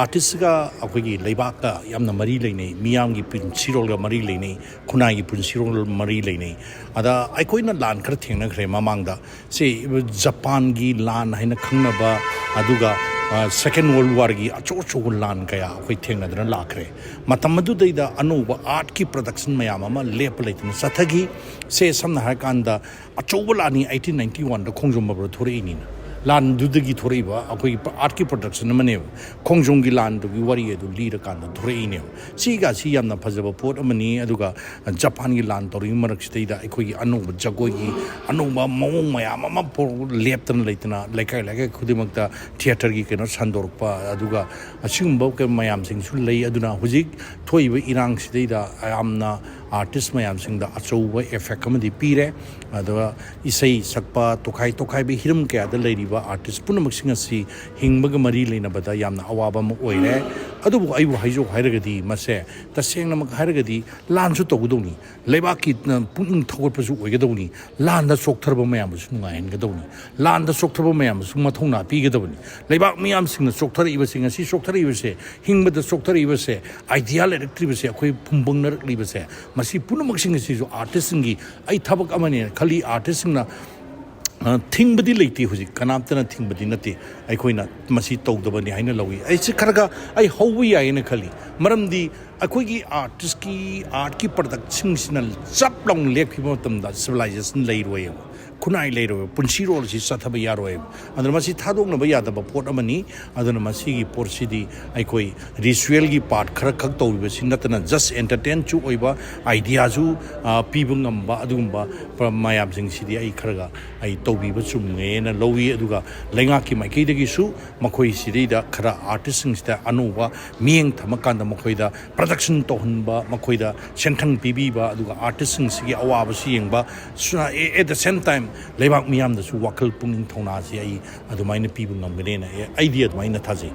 artistga akhoi leibaka yamna mari leinei miyamgi punsirol mari leinei khunai punsirol mari leinei ada aikoina lan khar thengna khre mamangda se Japan gi lan haina khangnaba aduga Second World War gi acho lan kaya akhoi thengnadana lakhre matam adu deida anuba art ki production mayam ama lep leitin sathagi se samna hakanda acho lani 1891 da khongjom mabro thore ni lan dudagi thoreba akhoi art ki production mane khongjong gi lan du gi wari edu lira kan da thore ni si ga si yamna phajaba pot amani aduga Japan gi lan tori marak steida akhoi gi anuba jagoi gi anuba mawong mayam ama leptan leitna laikai khudimakta theater gi keno sandorpa aduga asingba ke mayam sing su lei aduna hujik thoiba irang sideida amna artist mayam sing da achowa effect amadi pire aduga isai sakpa tokai be hiram kya da leiriba artist punamak sing asi hingbaga mari leina bada yamna awaba ma oire adubu aibu haijo hairagadi mase tasengna mak hairagadi lansu togudoni lebaki puning thogorpasu oigadoni landa soktharba mayam su ngain gadoni landa soktharba mayam su mathongna pi gadoni lebak miyam singna sokthari iba sing asi sokthari iba se hingbada sokthari iba se ideal electric se akhoi phumbangnar liba se masi punamak sing asi artist singi ai thabak amane khali artist singna thingbadi leiti huji kanamtana thingbadi nati aikoina masi tawdabani haina lawi ai se kharaga ai howi yaina khali maramdi akoigi artist ki art ki production sinal chap long lekhiba tamda civilization leiroi kunai leiro punsirol si sathaba yaroi adana masi thadong na yada ba pot amani adana masi gi por sidi aikoi ritual gi part khara khak tawbi sinatana just entertain chu oiba idea ju pibungam ba adumba mayam sing sidi ai kharaga ai tawbi ba chumnge na lowi aduga lenga ki maikei dagi su makoi sidi da khara artist sing sta anuba mieng thamakanda makoi da production tohunba makoi da senthang pibi ba aduga artist sing sigi awaba si yengba at the same time leibak miyam da su wakal punging thona si ai adumaina pibu ngamgene na idea adumaina thaji